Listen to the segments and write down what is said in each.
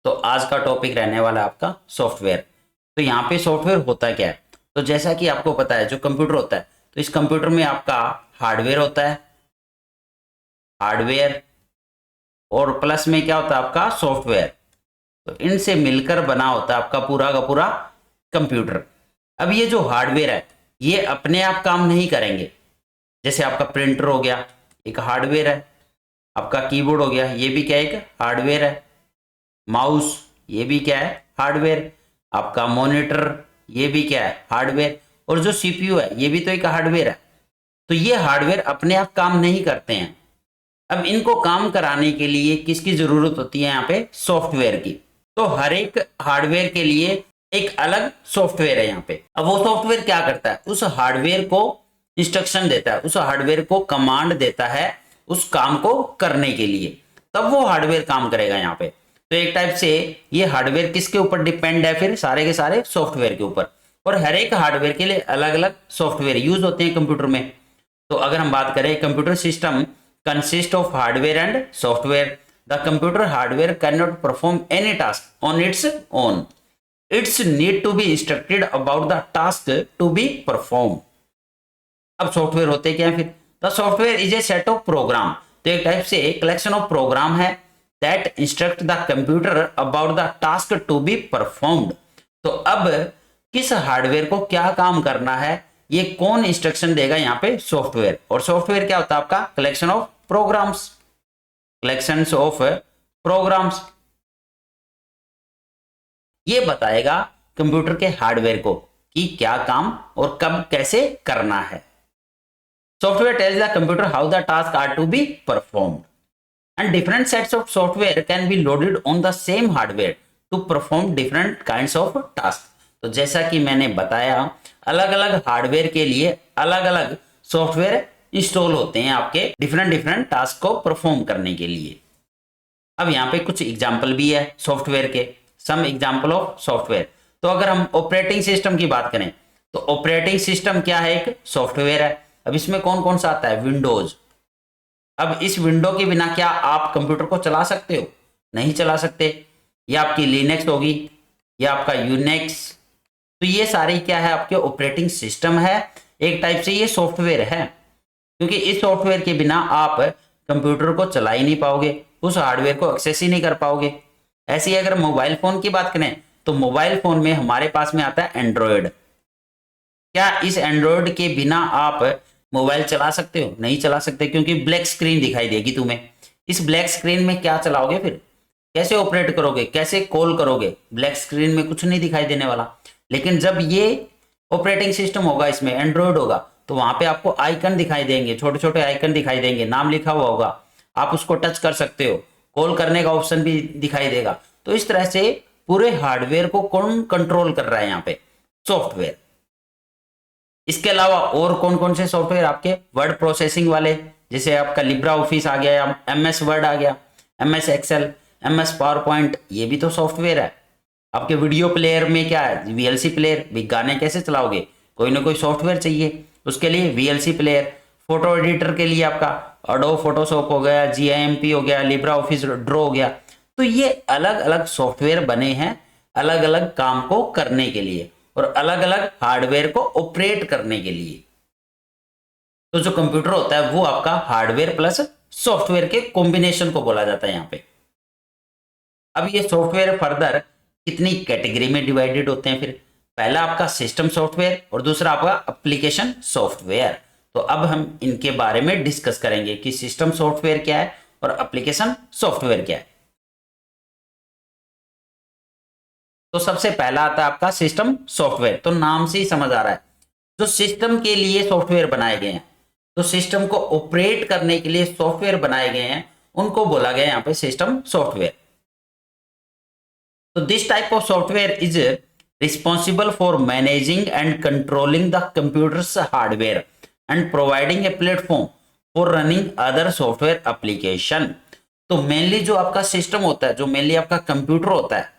तो आज का टॉपिक रहने वाला है आपका सॉफ्टवेयर। तो यहाँ पे सॉफ्टवेयर होता क्या है, तो जैसा कि आपको पता है जो कंप्यूटर होता है, तो इस कंप्यूटर में आपका हार्डवेयर होता है, हार्डवेयर और प्लस में क्या होता है आपका सॉफ्टवेयर। तो इनसे मिलकर बना होता है आपका पूरा का पूरा कंप्यूटर। अब ये जो हार्डवेयर है ये अपने आप काम नहीं करेंगे। जैसे आपका प्रिंटर हो गया एक हार्डवेयर है, आपका कीबोर्ड हो गया ये भी क्या एक हार्डवेयर है, माउस ये भी क्या है हार्डवेयर, आपका मॉनिटर ये भी क्या है हार्डवेयर, और जो सीपीयू है ये भी तो एक हार्डवेयर है। तो ये हार्डवेयर अपने आप काम नहीं करते हैं। अब इनको काम कराने के लिए किसकी जरूरत होती है, यहाँ पे सॉफ्टवेयर की। तो हर एक हार्डवेयर के लिए एक अलग सॉफ्टवेयर है यहाँ पे। अब वो सॉफ्टवेयर क्या करता है, उस हार्डवेयर को इंस्ट्रक्शन देता है, उस हार्डवेयर को कमांड देता है उस काम को करने के लिए, तब वो हार्डवेयर काम करेगा यहाँ पे। तो एक टाइप से ये हार्डवेयर किसके ऊपर डिपेंड है, फिर सारे के सारे सॉफ्टवेयर के ऊपर। और हर एक हार्डवेयर के लिए अलग अलग सॉफ्टवेयर यूज होते हैं कंप्यूटर में। तो अगर हम बात करें computer system consist of hardware and software. The computer hardware can not perform any task on its own, it's need to be instructed about the task to be perform. अब software होते क्या है फिर, the software is a set of program. तो एक type से collection of program है that instruct the computer about the task to be performed. तो अब किस हार्डवेयर को क्या काम करना है ये कौन इंस्ट्रक्शन देगा, यहाँ पे सॉफ्टवेयर। और सॉफ्टवेयर क्या होता है आपका collection of programs, collections of programs. ये बताएगा कंप्यूटर के हार्डवेयर को कि क्या काम और कब कैसे करना है। Software tells the computer how the task are to be performed and different sets of software can be loaded on the same hardware to perform different kinds of tasks। तो जैसा कि मैंने बताया अलग अलग हार्डवेयर के लिए अलग अलग सॉफ्टवेयर इंस्टॉल होते हैं आपके डिफरेंट डिफरेंट टास्क को परफॉर्म करने के लिए। अब यहाँ पे कुछ एग्जाम्पल भी है सॉफ्टवेयर के, सम एग्जाम्पल ऑफ सॉफ्टवेयर। तो अगर हम ऑपरेटिंग सिस्टम की बात करें तो ऑपरेटिंग सिस्टम क्या है, एक सॉफ्टवेयर है। अब इसमें कौन कौन सा आता है, विंडोज। अब इस विंडो के बिना क्या आप कंप्यूटर को चला सकते हो, नहीं चला सकते। ये आपकी लिनक्स होगी या आपका यूनिक्स। तो ये सारे क्या है आपके ऑपरेटिंग सिस्टम है, एक टाइप से ये सॉफ्टवेयर है। क्योंकि इस सॉफ्टवेयर के बिना आप कंप्यूटर को चला ही नहीं पाओगे, उस हार्डवेयर को एक्सेस ही नहीं कर पाओगे। ऐसे ही अगर मोबाइल फोन की बात करें तो मोबाइल फोन में हमारे पास में आता है एंड्रॉयड। क्या इस एंड्रॉयड के बिना आप मोबाइल चला सकते हो, नहीं चला सकते, क्योंकि ब्लैक स्क्रीन दिखाई देगी तुम्हें। इस ब्लैक स्क्रीन में क्या चलाओगे, फिर कैसे ऑपरेट करोगे, कैसे कॉल करोगे, ब्लैक स्क्रीन में कुछ नहीं दिखाई देने वाला। लेकिन जब ये ऑपरेटिंग सिस्टम होगा, इसमें एंड्रॉयड होगा, तो वहां पे आपको आइकन दिखाई देंगे, छोटे छोटे आइकन दिखाई देंगे, नाम लिखा हुआ होगा, आप उसको टच कर सकते हो, कॉल करने का ऑप्शन भी दिखाई देगा। तो इस तरह से पूरे हार्डवेयर को कौन कंट्रोल कर रहा है, यहाँ पे सॉफ्टवेयर। इसके अलावा और कौन कौन से सॉफ्टवेयर आपके, वर्ड प्रोसेसिंग वाले, जैसे आपका लिब्रा ऑफिस आ गया, MS वर्ड आ गया, MS Excel, MS PowerPoint, ये भी तो सॉफ्टवेयर है। आपके वीडियो प्लेयर में क्या है, VLC प्लेयर, भी गाने कैसे चलाओगे, कोई ना कोई सॉफ्टवेयर चाहिए उसके लिए, VLC प्लेयर। फोटो एडिटर के लिए आपका एडोब फोटोशॉप हो गया, GIMP हो गया, लिब्रा ऑफिस ड्रॉ हो गया। तो ये अलग अलग सॉफ्टवेयर बने हैं अलग अलग काम को करने के लिए और अलग अलग हार्डवेयर को ऑपरेट करने के लिए। तो जो कंप्यूटर होता है वो आपका हार्डवेयर प्लस सॉफ्टवेयर के कॉम्बिनेशन को बोला जाता है यहाँ पे। अब ये सॉफ्टवेयर फर्दर कितनी कैटेगरी में डिवाइडेड होते हैं, फिर पहला आपका सिस्टम सॉफ्टवेयर और दूसरा आपका एप्लीकेशन सॉफ्टवेयर। तो अब हम इनके बारे में डिस्कस करेंगे कि सिस्टम सॉफ्टवेयर क्या है और एप्लीकेशन सॉफ्टवेयर क्या है। तो सबसे पहला आता है आपका सिस्टम सॉफ्टवेयर। तो नाम से ही समझ आ रहा है जो सिस्टम के लिए सॉफ्टवेयर बनाए गए हैं, तो सिस्टम को ऑपरेट करने के लिए सॉफ्टवेयर बनाए गए हैं, उनको बोला गया यहाँ पे सिस्टम सॉफ्टवेयर। तो this type of software is responsible for managing and controlling the computers hardware and providing a platform for running other software application. तो मेनली जो आपका सिस्टम होता है, जो मेनली आपका कंप्यूटर होता है,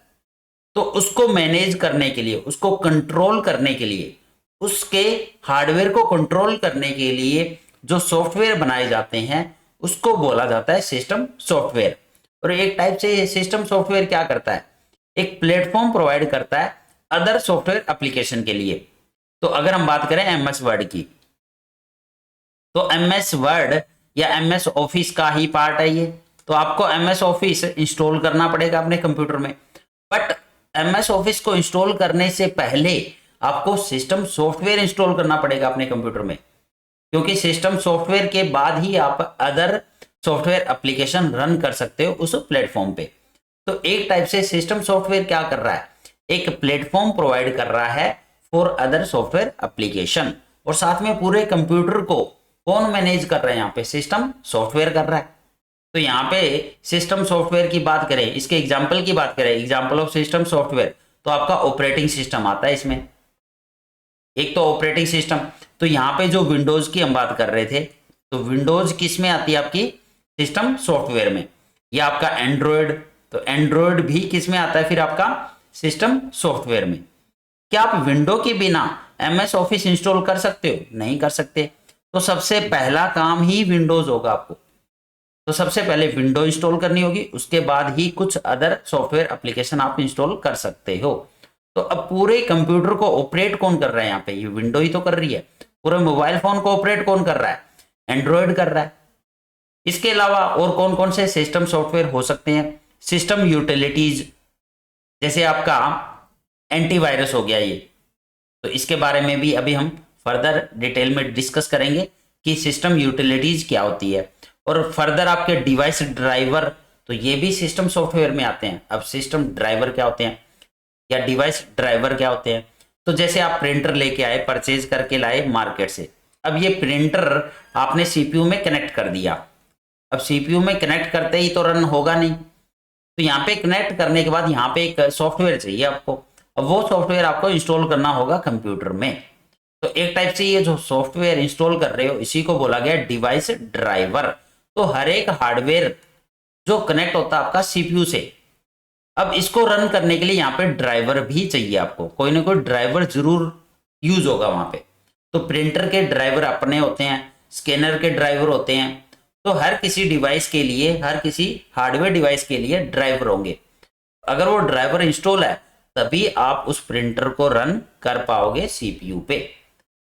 तो उसको मैनेज करने के लिए, उसको कंट्रोल करने के लिए, उसके हार्डवेयर को कंट्रोल करने के लिए जो सॉफ्टवेयर बनाए जाते हैं उसको बोला जाता है सिस्टम सॉफ्टवेयर। और एक टाइप से सिस्टम सॉफ्टवेयर क्या करता है, एक प्लेटफॉर्म प्रोवाइड करता है अदर सॉफ्टवेयर एप्लीकेशन के लिए। तो अगर हम बात करें एमएस वर्ड की, तो एमएस वर्ड या एमएस ऑफिस का ही पार्ट है ये। तो आपको एमएस ऑफिस इंस्टॉल करना पड़ेगा अपने कंप्यूटर में, बट एमएस ऑफिस को इंस्टॉल करने से पहले आपको सिस्टम सॉफ्टवेयर इंस्टॉल करना पड़ेगा अपने कंप्यूटर में, क्योंकि सिस्टम सॉफ्टवेयर के बाद ही आप अदर सॉफ्टवेयर एप्लीकेशन रन कर सकते हो उस प्लेटफॉर्म पे। तो एक टाइप से सिस्टम सॉफ्टवेयर क्या कर रहा है, एक प्लेटफॉर्म प्रोवाइड कर रहा है फॉर अदर सॉफ्टवेयर एप्लीकेशन, और साथ में पूरे कंप्यूटर को कौन मैनेज कर रहा है, यहाँ पे सिस्टम सॉफ्टवेयर कर रहा है। तो यहाँ पे सिस्टम सॉफ्टवेयर की बात करें, इसके एग्जाम्पल की बात करें, एग्जाम्पल ऑफ सिस्टम सॉफ्टवेयर, तो आपका ऑपरेटिंग सिस्टम आता है इसमें, एक तो ऑपरेटिंग सिस्टम। तो यहाँ पे जो विंडोज की हम बात कर रहे थे, तो विंडोज किस में आती है आपकी, सिस्टम सॉफ्टवेयर में। या आपका एंड्रॉयड, तो एंड्रॉयड भी किस में आता है फिर आपका, सिस्टम सॉफ्टवेयर में। क्या आप विंडो के बिना एमएस ऑफिस इंस्टॉल कर सकते हो, नहीं कर सकते। तो सबसे पहला काम ही विंडोज होगा आपको, तो सबसे पहले विंडो इंस्टॉल करनी होगी, उसके बाद ही कुछ अदर सॉफ्टवेयर एप्लीकेशन आप इंस्टॉल कर सकते हो। तो अब पूरे कंप्यूटर को ऑपरेट कौन कर रहा है, यहाँ पे ये विंडो ही तो कर रही है। पूरे मोबाइल फोन को ऑपरेट कौन कर रहा है, एंड्रॉयड कर रहा है। इसके अलावा और कौन कौन से सिस्टम सॉफ्टवेयर हो सकते हैं, सिस्टम यूटिलिटीज, जैसे आपका एंटीवायरस हो गया ये, तो इसके बारे में भी अभी हम फर्दर डिटेल में डिस्कस करेंगे कि सिस्टम यूटिलिटीज क्या होती है। और फर्दर आपके डिवाइस ड्राइवर, तो ये भी सिस्टम सॉफ्टवेयर में आते हैं। अब सिस्टम ड्राइवर क्या होते हैं या डिवाइस ड्राइवर क्या होते हैं, तो जैसे आप प्रिंटर लेके आए, परचेज करके लाए मार्केट से, अब ये प्रिंटर आपने सीपीयू में कनेक्ट कर दिया। अब सीपीयू में कनेक्ट करते ही तो रन होगा नहीं, तो यहाँ पे कनेक्ट करने के बाद यहाँ पे एक सॉफ्टवेयर चाहिए आपको। अब वो सॉफ्टवेयर आपको इंस्टॉल करना होगा कंप्यूटर में। तो एक टाइप से ये जो सॉफ्टवेयर इंस्टॉल कर रहे हो, इसी को बोला गया डिवाइस ड्राइवर। तो हर एक हार्डवेयर जो कनेक्ट होता है आपका सीपीयू से, अब इसको रन करने के लिए यहाँ पे ड्राइवर भी चाहिए आपको, कोई ना कोई ड्राइवर जरूर यूज होगा वहां पे। तो प्रिंटर के ड्राइवर अपने होते हैं, स्कैनर के ड्राइवर होते हैं, तो हर किसी डिवाइस के लिए, हर किसी हार्डवेयर डिवाइस के लिए ड्राइवर होंगे। अगर वो ड्राइवर इंस्टॉल है तभी आप उस प्रिंटर को रन कर पाओगे सीपीयू पे।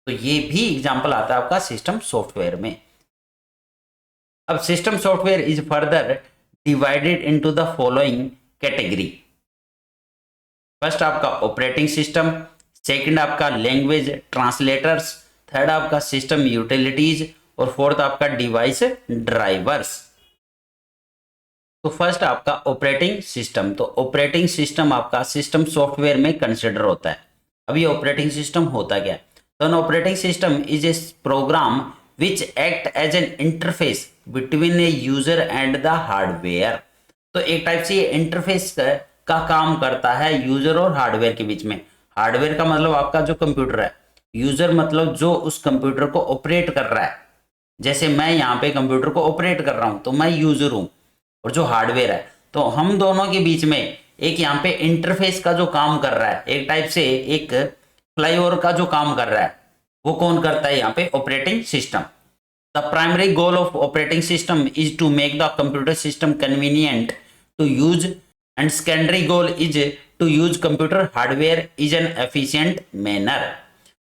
तो ये भी एग्जांपल आता है आपका सिस्टम सॉफ्टवेयर में। अब system software is further divided into the following category. First आपका ऑपरेटिंग सिस्टम, सेकंड आपका लैंग्वेज ट्रांसलेटर्स, थर्ड आपका सिस्टम यूटिलिटीज, और फोर्थ आपका डिवाइस ड्राइवर्स। तो फर्स्ट आपका ऑपरेटिंग सिस्टम, तो ऑपरेटिंग सिस्टम आपका सिस्टम सॉफ्टवेयर में कंसिडर होता है। अब ये ऑपरेटिंग सिस्टम होता क्या है, तो an operating system is a program which act as an interface between a user and the hardware. तो एक टाइप से ये इंटरफेस का काम करता है यूजर और हार्डवेयर के बीच में। हार्डवेयर का मतलब आपका जो कंप्यूटर है, यूजर मतलब जो उस कंप्यूटर को ऑपरेट कर रहा है। जैसे मैं यहाँ पे कंप्यूटर को ऑपरेट कर रहा हूँ तो मैं यूजर हूँ, और जो हार्डवेयर है, तो हम दोनों के बीच में एक यहाँ पे इंटरफेस का जो काम कर रहा है, एक टाइप से एक फ्लाईओवर का जो काम कर रहा है, वो कौन करता है, यहाँ पे operating system. The primary goal of operating system is to make the computer system convenient to use, and secondary goal is to use computer hardware is an efficient manner.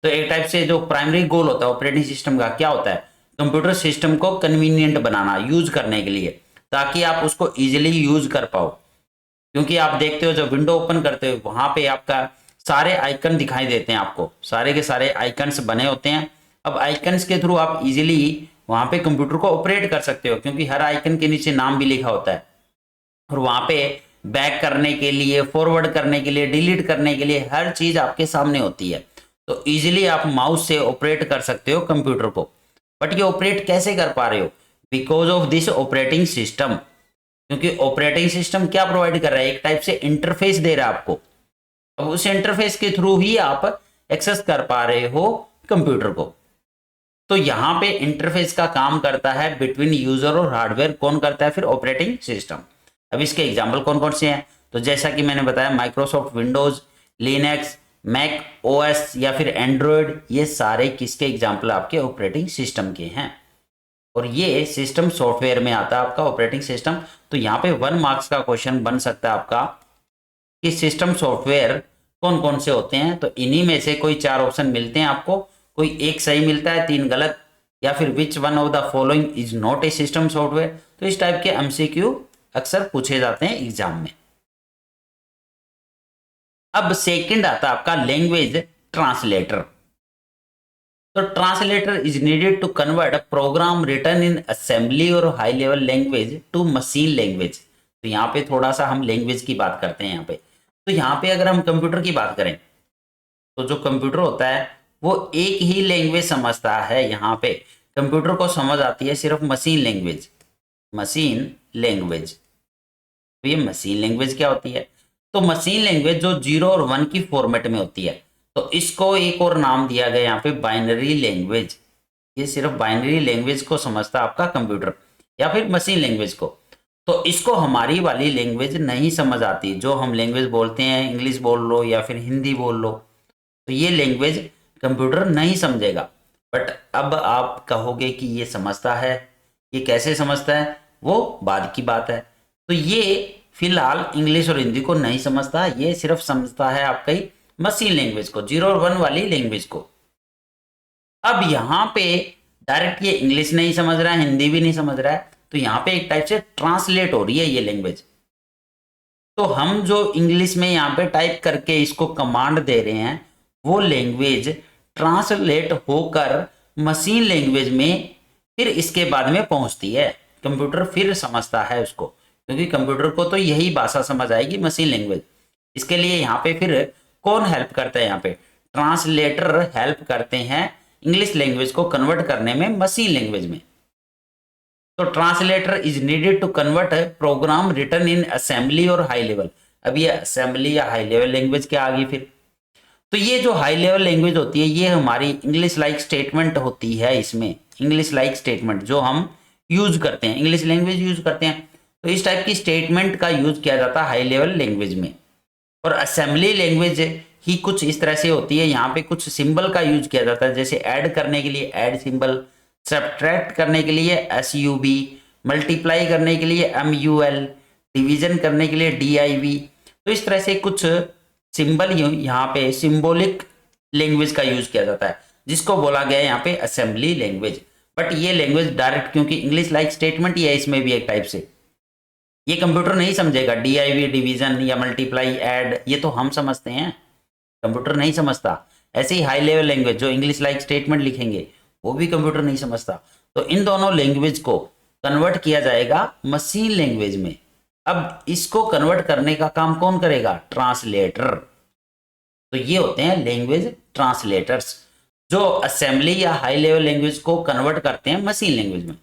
तो एक टाइप से जो प्राइमरी गोल होता है operating system का, क्या होता है, कंप्यूटर सिस्टम को कन्वीनियंट बनाना यूज करने के लिए, ताकि आप उसको इजीली यूज कर पाओ। क्योंकि आप देखते हो जब विंडो ओपन करते हो वहां पे आपका सारे आइकन दिखाई देते हैं, आपको सारे के सारे आइकन्स बने होते हैं। अब आइकन्स के थ्रू आप इजीली वहां पे कंप्यूटर को ऑपरेट कर सकते हो, क्योंकि हर आइकन के नीचे नाम भी लिखा होता है, और वहां पे बैक करने के लिए, फॉरवर्ड करने के लिए, डिलीट करने के लिए हर चीज आपके सामने होती है। तो इजीली आप माउस से ऑपरेट कर सकते हो कंप्यूटर को। बट ये ऑपरेट कैसे कर पा रहे हो, because of this operating system. क्योंकि ऑपरेटिंग सिस्टम क्या प्रोवाइड कर रहा है, एक टाइप से इंटरफेस दे रहा है आपको। अब उस इंटरफेस के थ्रू ही आप एक्सेस कर पा रहे हो कंप्यूटर को। तो यहाँ पे इंटरफेस का काम करता है बिटवीन यूजर और हार्डवेयर, कौन करता है, फिर ऑपरेटिंग सिस्टम। अब इसके एग्जाम्पल कौन कौन से हैं, तो जैसा कि मैंने बताया Microsoft Windows, Linux, Mac OS या फिर एंड्रॉयड, ये सारे किसके एग्जाम्पल आपके ऑपरेटिंग सिस्टम के हैं। और ये सिस्टम सॉफ्टवेयर में आता है आपका ऑपरेटिंग सिस्टम। तो यहाँ पे 1 मार्क्स का क्वेश्चन बन सकता है आपका कि सिस्टम सॉफ्टवेयर कौन कौन से होते हैं, तो इन्हीं में से कोई 4 ऑप्शन मिलते हैं आपको, कोई एक सही मिलता है 3 गलत, या फिर which one of the following is not a system software. तो इस टाइप के एमसीक्यू अक्सर पूछे जाते हैं एग्जाम में। अब सेकंड आता है आपका लैंग्वेज ट्रांसलेटर। तो translator is needed to convert program written in assembly और high level language to machine language. तो यहाँ पे थोड़ा सा हम लैंग्वेज की बात करते हैं यहाँ पे। तो यहाँ पे अगर हम कंप्यूटर की बात करें तो जो कंप्यूटर होता है वो एक ही लैंग्वेज समझता है। यहाँ पे कंप्यूटर को समझ आती है सिर्फ मशीन लैंग्वेज। मशीन लैंग्वेज, तो ये मशीन लैंग्वेज क्या होती है? तो मशीन लैंग्वेज जो 0 और 1 की फॉर्मेट में होती है, तो इसको एक और नाम दिया गया यहाँ पे बाइनरी लैंग्वेज। ये सिर्फ बाइनरी लैंग्वेज को समझता है आपका कंप्यूटर या फिर मशीन लैंग्वेज को। तो इसको हमारी वाली लैंग्वेज नहीं समझ आती, जो हम लैंग्वेज बोलते हैं, इंग्लिश बोल लो या फिर हिंदी बोल लो, तो ये लैंग्वेज कंप्यूटर नहीं समझेगा। बट अब आप कहोगे कि ये समझता है, ये कैसे समझता है, वो बाद की बात है। तो ये फिलहाल इंग्लिश और हिंदी को नहीं समझता, ये सिर्फ समझता है आपका ही मशीन लैंग्वेज को, 0 और 1 वाली लैंग्वेज को। अब यहाँ पे डायरेक्ट ये इंग्लिश नहीं समझ रहा है, हिंदी भी नहीं समझ रहा है, तो यहाँ पे एक टाइप से ट्रांसलेट हो रही है ये लैंग्वेज। तो हम जो इंग्लिश में यहाँ पे टाइप करके इसको कमांड दे रहे हैं, वो लैंग्वेज ट्रांसलेट होकर मशीन लैंग्वेज में फिर इसके बाद में पहुंचती है। कंप्यूटर फिर समझता है उसको, क्योंकि कंप्यूटर को तो यही भाषा समझ आएगी, मशीन लैंग्वेज। इसके लिए यहाँ पे फिर कौन हेल्प करता है? यहाँ पे ट्रांसलेटर हेल्प करते हैं इंग्लिश लैंग्वेज को कन्वर्ट करने में मशीन लैंग्वेज में। तो translator is needed to convert program written in assembly और हाई लेवल। अब ये असेंबली या हाई लेवल लैंग्वेज क्या आ गई फिर? तो ये जो हाई लेवल लैंग्वेज होती है, ये हमारी इंग्लिश लाइक स्टेटमेंट होती है। इसमें इंग्लिश लाइक स्टेटमेंट जो हम यूज करते हैं, इंग्लिश लैंग्वेज यूज करते हैं, तो इस टाइप की स्टेटमेंट का यूज किया जाता है हाई लेवल लैंग्वेज में। और असेंबली लैंग्वेज ही कुछ इस तरह से होती है, यहाँ पे कुछ सिंबल का यूज किया जाता है, जैसे ऐड करने के लिए ऐड सिंबल, सब्ट्रैक्ट करने के लिए SUB, मल्टीप्लाई करने के लिए MUL, डिवीजन करने के लिए DIV। तो इस तरह से कुछ सिंबल यहाँ पे सिंबॉलिक लैंग्वेज का यूज किया जाता है, जिसको बोला गया है यहाँ पे असेंबली लैंग्वेज। बट ये लैंग्वेज डायरेक्ट, क्योंकि इंग्लिश लाइक स्टेटमेंट ही है इसमें भी एक टाइप से, ये कंप्यूटर नहीं समझेगा। DIV, डिवीजन या मल्टीप्लाई, ऐड, ये तो हम समझते हैं, कंप्यूटर नहीं समझता। ऐसे ही हाई लेवल लैंग्वेज जो इंग्लिश लाइक स्टेटमेंट लिखेंगे, वो भी कंप्यूटर नहीं समझता। तो इन दोनों लैंग्वेज को कन्वर्ट किया जाएगा मशीन लैंग्वेज में। अब इसको कन्वर्ट करने का काम कौन करेगा? ट्रांसलेटर। तो ये होते हैं लैंग्वेज ट्रांसलेटर्स, जो असेंबली या हाई लेवल लैंग्वेज को कन्वर्ट करते हैं मशीन लैंग्वेज में।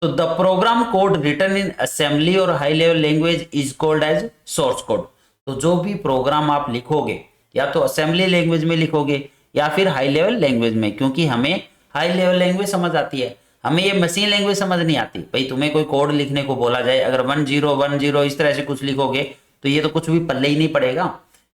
तो the program code written in assembly और high level language is called as source code. तो जो भी प्रोग्राम आप लिखोगे, या तो असेंबली लैंग्वेज में लिखोगे या फिर हाई लेवल लैंग्वेज में, क्योंकि हमें हाई लेवल लैंग्वेज समझ आती है, हमें ये मशीन लैंग्वेज समझ नहीं आती। भाई तुम्हें कोई कोड लिखने को बोला जाए, अगर 1010 इस तरह से कुछ लिखोगे, तो ये तो कुछ भी पल्ले ही नहीं पड़ेगा,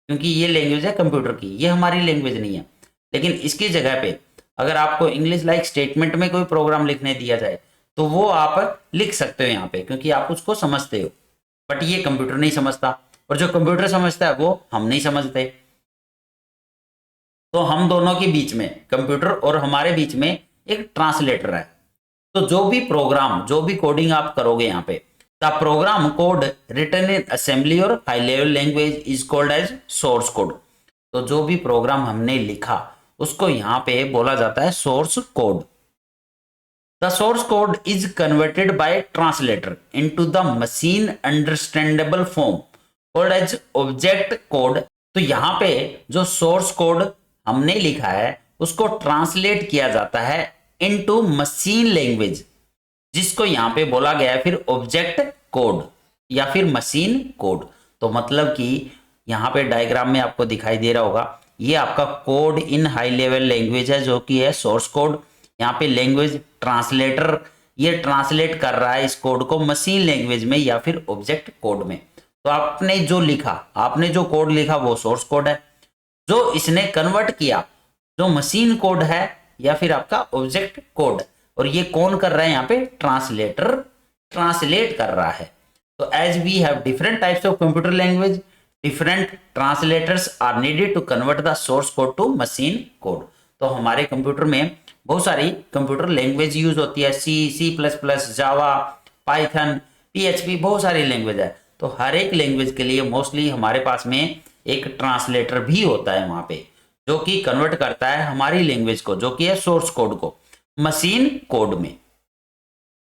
क्योंकि ये लैंग्वेज है कंप्यूटर की, ये हमारी लैंग्वेज नहीं है। लेकिन इसकी जगह पे अगर आपको इंग्लिश लाइक स्टेटमेंट में कोई प्रोग्राम लिखने दिया जाए, तो वो आप लिख सकते हो यहाँ पे, क्योंकि आप उसको समझते हो। बट ये कंप्यूटर नहीं समझता, और जो कंप्यूटर समझता है वो हम नहीं समझते। तो हम दोनों के बीच में, कंप्यूटर और हमारे बीच में एक ट्रांसलेटर है। तो जो भी प्रोग्राम, जो भी कोडिंग आप करोगे यहाँ पे, the program code written in assembly और high level language is called as source code. तो जो भी प्रोग्राम हमने लिखा उसको यहाँ पे बोला जाता है source code. The source code is converted by translator into the machine understandable form called as object code. तो यहाँ पे जो सोर्स कोड हमने लिखा है उसको ट्रांसलेट किया जाता है इनटू मशीन लैंग्वेज, जिसको यहाँ पे बोला गया है फिर ऑब्जेक्ट कोड या फिर मशीन कोड। तो मतलब कि यहाँ पे डायग्राम में आपको दिखाई दे रहा होगा, ये आपका कोड इन हाई लेवल लैंग्वेज है, जो कि है सोर्स कोड। यहाँ पे लैंग्वेज ट्रांसलेटर ये ट्रांसलेट कर रहा है इस कोड को मशीन लैंग्वेज में या फिर ऑब्जेक्ट कोड में। तो आपने जो लिखा, आपने जो कोड लिखा वो सोर्स कोड है, जो इसने कन्वर्ट किया जो मशीन कोड है या फिर आपका ऑब्जेक्ट कोड। और ये कौन कर रहा है? यहाँ पे ट्रांसलेटर ट्रांसलेट कर रहा है। तो as we have different types of computer language, different translators are needed to convert the source code to machine code. तो हमारे कंप्यूटर में बहुत सारी कंप्यूटर लैंग्वेज यूज होती है, सी प्लस प्लस, जावा, पाइथन, पीएचपी, बहुत सारी लैंग्वेज है। तो हर एक लैंग्वेज के लिए मोस्टली हमारे पास में एक ट्रांसलेटर भी होता है वहां पे, जो कि कन्वर्ट करता है हमारी लैंग्वेज को, जो कि है सोर्स कोड को, मशीन कोड में।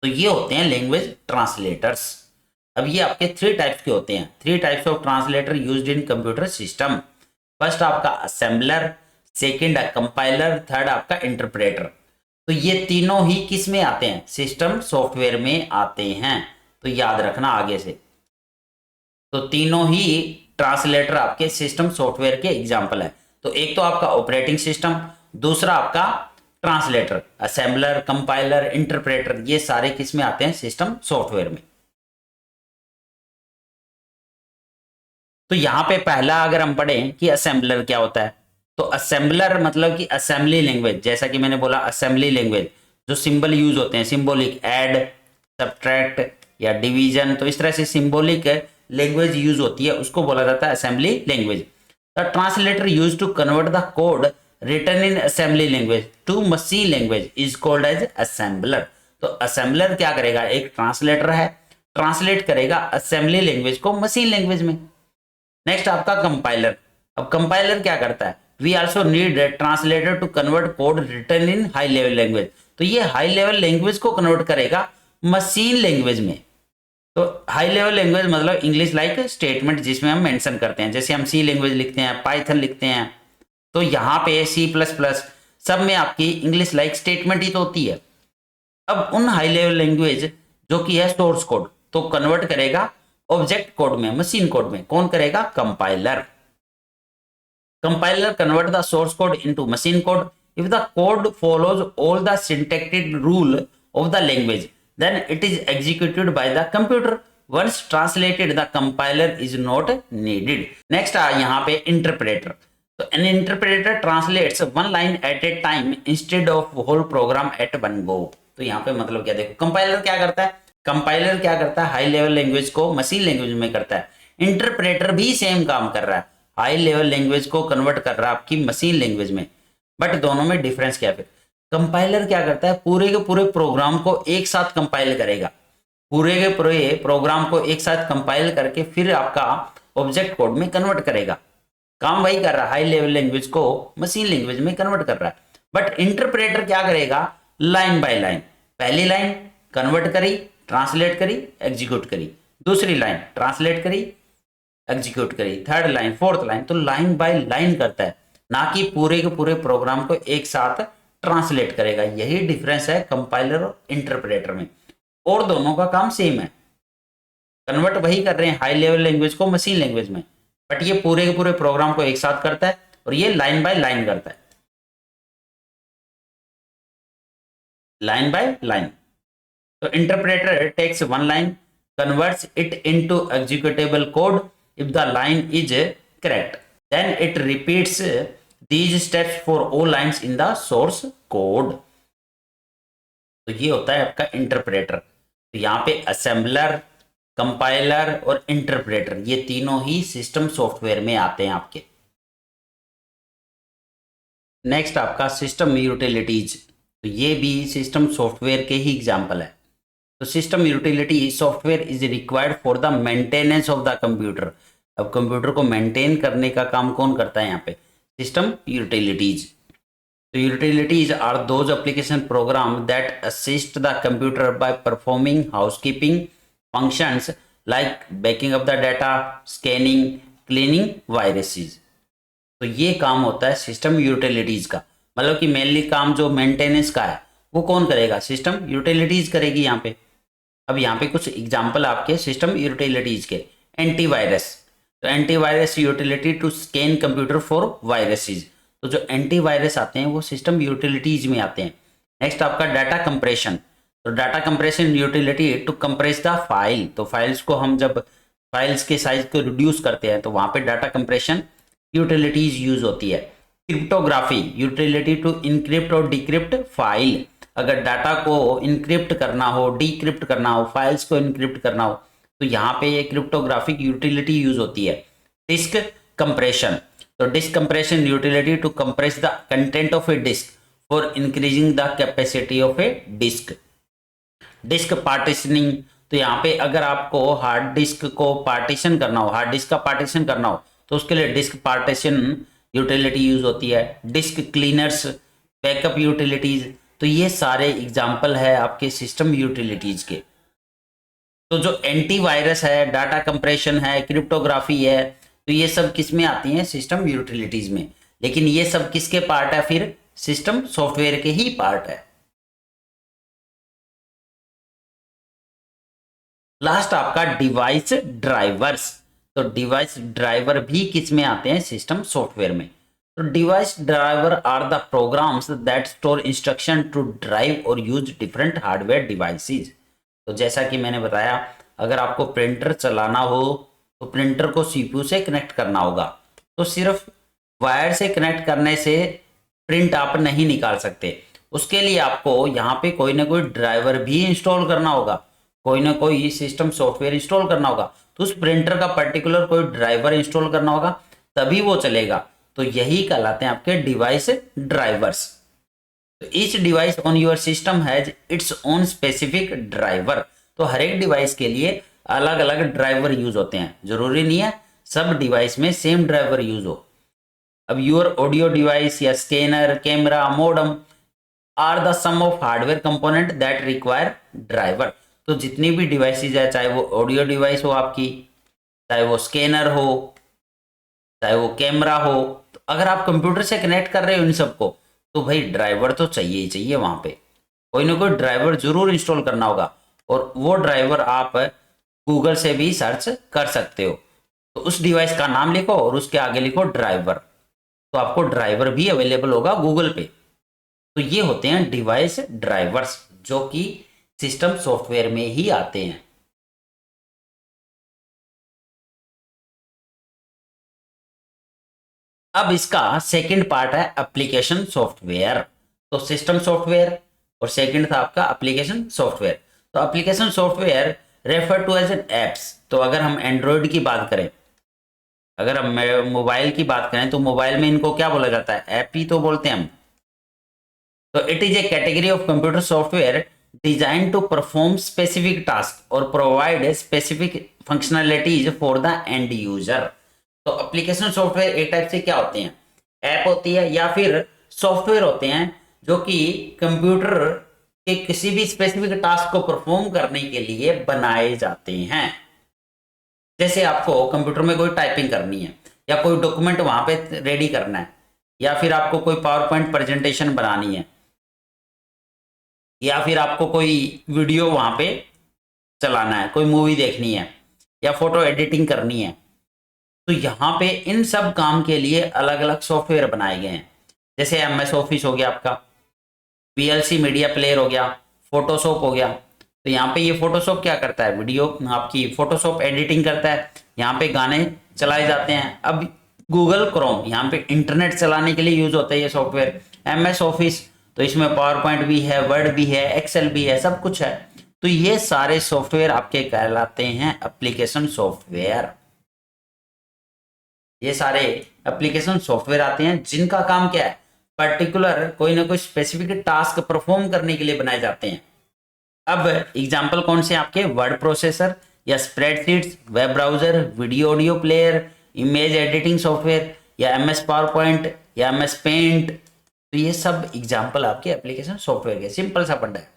तो ये होते हैं लैंग्वेज ट्रांसलेटर्स। अब ये आपके 3 टाइप्स के होते हैं, 3 types of translator used in computer system. First आपका असेंबलर, सेकंड कंपाइलर, थर्ड आपका इंटरप्रेटर। तो ये तीनों ही किस में आते हैं? सिस्टम सॉफ्टवेयर में आते हैं। तो याद रखना आगे से। तो तीनों ही ट्रांसलेटर आपके सिस्टम सॉफ्टवेयर के एग्जाम्पल है। तो एक तो आपका ऑपरेटिंग सिस्टम, दूसरा आपका ट्रांसलेटर, असेंबलर, कंपाइलर, इंटरप्रेटर, ये सारे किस में आते हैं? सिस्टम सॉफ्टवेयर में। तो यहां पे पहला अगर हम पढ़ें कि असेंबलर क्या होता है, तो असेंबलर मतलब कि असेंबली लैंग्वेज, जैसा कि मैंने बोला असेंबली लैंग्वेज, जो सिंबल यूज होते हैं, सिंबॉलिक, ऐड, सब्ट्रैक्ट या डिवीजन, तो इस तरह से सिंबॉलिक लैंग्वेज यूज होती है, उसको बोला जाता है assembly language. The translator use to convert the code written in assembly language to machine language is called as assembler. तो असेंबलर क्या करेगा? एक ट्रांसलेटर है, ट्रांसलेट करेगा असेंबली लैंग्वेज को मशीन लैंग्वेज में। नेक्स्ट आपका कंपाइलर। अब कंपाइलर क्या करता है? We also need translator to convert code written in high level language. तो ये हाई लेवल लैंग्वेज को कन्वर्ट करेगा मशीन लैंग्वेज में। तो हाई लेवल लैंग्वेज मतलब इंग्लिश लाइक स्टेटमेंट, जिसमें हम मेंशन करते हैं, जैसे हम सी लैंग्वेज लिखते हैं, पाइथन लिखते हैं, तो यहाँ पे सी प्लस प्लस सब में आपकी इंग्लिश लाइक स्टेटमेंट ही तो होती है। अब उन हाई लेवल लैंग्वेज जो कि है सोर्स कोड, तो कन्वर्ट करेगा ऑब्जेक्ट कोड में, मशीन कोड में। कौन करेगा? Compiler. Compiler convert the source code into machine code if the code follows all the syntactic rule of the language then it is executed by the computer. Once translated, the compiler is not needed. Next यहाँ पे interpreter. तो an interpreter translates one line at a time instead of whole program at one go. तो यहाँ पे मतलब क्या देखो, compiler क्या करता है? कंपाइलर क्या करता है? हाई लेवल लैंग्वेज को मशीन लैंग्वेज में करता है। इंटरप्रेटर भी सेम काम कर रहा है, हाई लेवल लैंग्वेज को कन्वर्ट कर रहा है आपकी मशीन लैंग्वेज में। बट दोनों में डिफरेंस क्या है? कंपाइलर क्या करता है? पूरे के पूरे प्रोग्राम को एक साथ कंपाइल करेगा, पूरे के पूरे प्रोग्राम को एक साथ कंपाइल करके फिर आपका ऑब्जेक्ट कोड में कन्वर्ट करेगा। काम वही कर रहा है, हाई लेवल लैंग्वेज को मशीन लैंग्वेज में कन्वर्ट कर रहा है। बट इंटरप्रेटर क्या करेगा? लाइन बाय लाइन, पहली लाइन कन्वर्ट करी, ट्रांसलेट करी, एग्जीक्यूट करी, दूसरी लाइन ट्रांसलेट करी, एग्जीक्यूट करी, थर्ड लाइन, फोर्थ लाइन, तो लाइन बाय लाइन करता है, ना कि पूरे के पूरे प्रोग्राम को एक साथ ट्रांसलेट करेगा। यही डिफरेंस है कंपाइलर और इंटरप्रेटर में, और दोनों का काम सेम है, कन्वर्ट वही कर रहे हैं हाई लेवल लैंग्वेज को मशीन लैंग्वेज में, बट ये पूरे के पूरे प्रोग्राम को एक साथ करता है और ये लाइन बाय लाइन करता है, लाइन बाय लाइन। तो interpreter takes one line, converts it into executable code if the line is correct, then it repeats these steps for all lines in the source code। तो ये होता है आपका interpreter. तो यहाँ पे असेंबलर, कंपाइलर और इंटरप्रेटर, ये तीनों ही सिस्टम सॉफ्टवेयर में आते हैं आपके। नेक्स्ट आपका सिस्टम यूटिलिटीज। तो ये भी सिस्टम सॉफ्टवेयर के ही एग्जाम्पल है। तो system utility software is required for the maintenance of the computer. अब कंप्यूटर को मेंटेन करने का काम कौन करता है? यहाँ पे सिस्टम यूटिलिटीज। तो utilities are those application program that assist the computer by performing housekeeping functions like backing up the data, scanning, cleaning viruses. तो ये काम होता है सिस्टम यूटिलिटीज का, मतलब कि मेनली काम जो मेंटेनेंस का है वो कौन करेगा? सिस्टम यूटिलिटीज करेगी यहाँ पे। अब यहाँ पे कुछ एग्जाम्पल आपके सिस्टम यूटिलिटीज के। एंटीवायरस, तो antivirus utility to scan computer for viruses. तो जो एंटीवायरस आते हैं वो सिस्टम यूटिलिटीज में आते हैं। नेक्स्ट आपका डाटा कंप्रेशन। तो data compression utility to compress the file. तो फाइल्स को हम जब फाइल्स के साइज को रिड्यूस करते हैं तो वहां पे डाटा कंप्रेशन यूटिलिटीज यूज होती है। क्रिप्टोग्राफी यूटिलिटी टू इनक्रिप्ट और डिक्रिप्ट फाइल। अगर डाटा को इनक्रिप्ट करना हो, डिक्रिप्ट करना हो, फाइल्स को इनक्रिप्ट करना हो, तो यहाँ पे ये क्रिप्टोग्राफिक यूटिलिटी यूज होती है। डिस्क कंप्रेशन, तो disk compression utility to compress the content of a disk for increasing the capacity of a disk. Disk partitioning, तो यहाँ पे अगर आपको हार्ड डिस्क को पार्टीशन करना हो, हार्ड डिस्क का पार्टीशन करना हो, तो उसके लिए डिस्क पार्टीशन यूटिलिटी यूज होती है। डिस्क क्लीनर्स, बैकअप यूटिलिटीज, तो ये सारे एग्जाम्पल है आपके सिस्टम यूटिलिटीज के। तो जो एंटीवायरस है, डाटा कंप्रेशन है, क्रिप्टोग्राफी है, तो ये सब किस में आती हैं? सिस्टम यूटिलिटीज में। लेकिन ये सब किसके पार्ट है? फिर सिस्टम सॉफ्टवेयर के ही पार्ट है। लास्ट आपका डिवाइस ड्राइवर्स, तो डिवाइस ड्राइवर भी किस में आते हैं? सिस्टम सॉफ्टवेयर में। तो device driver are the programs that store instruction to drive और यूज डिफरेंट हार्डवेयर डिवाइसेस। तो जैसा कि मैंने बताया, अगर आपको प्रिंटर चलाना हो तो प्रिंटर को सीपीयू से कनेक्ट करना होगा, तो सिर्फ वायर से कनेक्ट करने से प्रिंट आप नहीं निकाल सकते। उसके लिए आपको यहाँ पे कोई ना कोई ड्राइवर भी इंस्टॉल करना होगा, कोई ना कोई सिस्टम सॉफ्टवेयर इंस्टॉल करना होगा। तो उस प्रिंटर का पर्टिकुलर कोई ड्राइवर इंस्टॉल करना होगा, तभी वो चलेगा। तो यही कहलाते हैं आपके डिवाइस ड्राइवर्स। तो each device on your system has its own specific driver. तो हर एक डिवाइस के लिए अलग अलग ड्राइवर यूज होते हैं, जरूरी नहीं है सब डिवाइस में सेम ड्राइवर यूज हो। अब योर ऑडियो डिवाइस या scanner, camera, modem are the some of hardware component that require driver. तो जितनी भी डिवाइसेज है, चाहे वो ऑडियो डिवाइस हो आपकी, चाहे वो स्कैनर हो, चाहे वो कैमरा हो, तो अगर आप कंप्यूटर से कनेक्ट कर रहे हो इन सबको, तो भाई ड्राइवर तो चाहिए ही चाहिए। वहां पे कोई ना कोई ड्राइवर जरूर इंस्टॉल करना होगा, और वो ड्राइवर आप गूगल से भी सर्च कर सकते हो। तो उस डिवाइस का नाम लिखो और उसके आगे लिखो ड्राइवर, तो आपको ड्राइवर भी अवेलेबल होगा गूगल पे। तो ये होते हैं डिवाइस ड्राइवर्स, जो कि सिस्टम सॉफ्टवेयर में ही आते हैं। अब इसका सेकंड पार्ट है एप्लीकेशन सॉफ्टवेयर। तो सिस्टम सॉफ्टवेयर और सेकंड था आपका एप्लीकेशन सॉफ्टवेयर। तो application software refer to as an apps. तो अगर हम एंड्रॉयड की बात करें, अगर हम मोबाइल की बात करें, तो मोबाइल में इनको क्या बोला जाता है? ऐप ही तो बोलते हैं हम। तो it is a category of computer software designed to perform specific task और provide specific functionalities for the end user. तो एप्लीकेशन सॉफ्टवेयर एक टाइप से क्या होते हैं? ऐप होती है या फिर सॉफ्टवेयर होते हैं जो कि कंप्यूटर के किसी भी स्पेसिफिक टास्क को परफॉर्म करने के लिए बनाए जाते हैं। जैसे आपको कंप्यूटर में कोई टाइपिंग करनी है, या कोई डॉक्यूमेंट वहां पे रेडी करना है, या फिर आपको कोई पावर पॉइंट प्रेजेंटेशन बनानी है, या फिर आपको कोई वीडियो वहां पे चलाना है, कोई मूवी देखनी है, या फोटो एडिटिंग करनी है, तो यहाँ पे इन सब काम के लिए अलग अलग सॉफ्टवेयर बनाए गए हैं। जैसे MS ऑफिस हो गया आपका, VLC मीडिया प्लेयर हो गया, फोटोशॉप हो गया। तो यहाँ पे ये फोटोशॉप क्या करता है? वीडियो आपकी फोटोशॉप एडिटिंग करता है, यहाँ पे गाने चलाए जाते हैं। अब गूगल क्रोम, यहाँ पे इंटरनेट चलाने के लिए यूज होता है ये सॉफ्टवेयर। MS ऑफिस, तो इसमें पावर पॉइंट भी है, वर्ड भी है, एक्सेल भी है, सब कुछ है। तो ये सारे सॉफ्टवेयर आपके कहलाते हैं एप्लीकेशन सॉफ्टवेयर। ये सारे एप्लीकेशन सॉफ्टवेयर आते हैं जिनका काम क्या है? पर्टिकुलर कोई ना कोई स्पेसिफिक टास्क परफॉर्म करने के लिए बनाए जाते हैं। अब एग्जांपल कौन से आपके? वर्ड प्रोसेसर या spreadsheets, web browser, video audio player, image editing software, या MS पावर पॉइंट या MS पेंट। तो ये सब एग्जांपल आपके एप्लीकेशन सॉफ्टवेयर के, सिंपल सा फंडा है।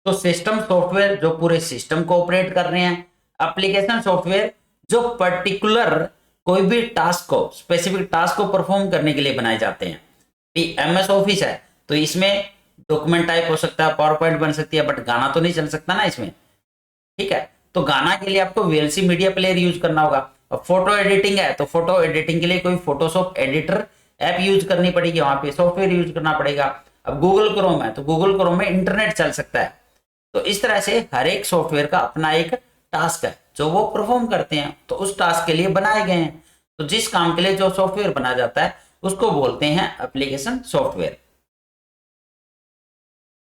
तो सिस्टम सॉफ्टवेयर जो पूरे सिस्टम को ऑपरेट कर रहे हैं, एप्लीकेशन सॉफ्टवेयर जो पर्टिकुलर कोई भी टास्क को, स्पेसिफिक टास्क को परफॉर्म करने के लिए बनाए जाते हैं। MS ऑफिस है तो इसमें डॉक्यूमेंट टाइप हो सकता है, पावर पॉइंट बन सकती है, बट गाना तो नहीं चल सकता ना इसमें, ठीक है। तो गाना के लिए आपको VLC मीडिया प्लेयर यूज करना होगा। अब फोटो एडिटिंग है तो फोटो एडिटिंग के लिए कोई फोटोशॉप एडिटर ऐप यूज करनी पड़ेगी, वहां पे सॉफ्टवेयर यूज करना पड़ेगा। अब गूगल क्रोम है तो गूगल क्रोम में इंटरनेट चल सकता है। तो इस तरह से हर एक सॉफ्टवेयर का अपना एक टास्क है जो वो परफॉर्म करते हैं, तो उस टास्क के लिए बनाए गए हैं। तो जिस काम के लिए जो सॉफ्टवेयर बनाया जाता है उसको बोलते हैं एप्लीकेशन सॉफ्टवेयर।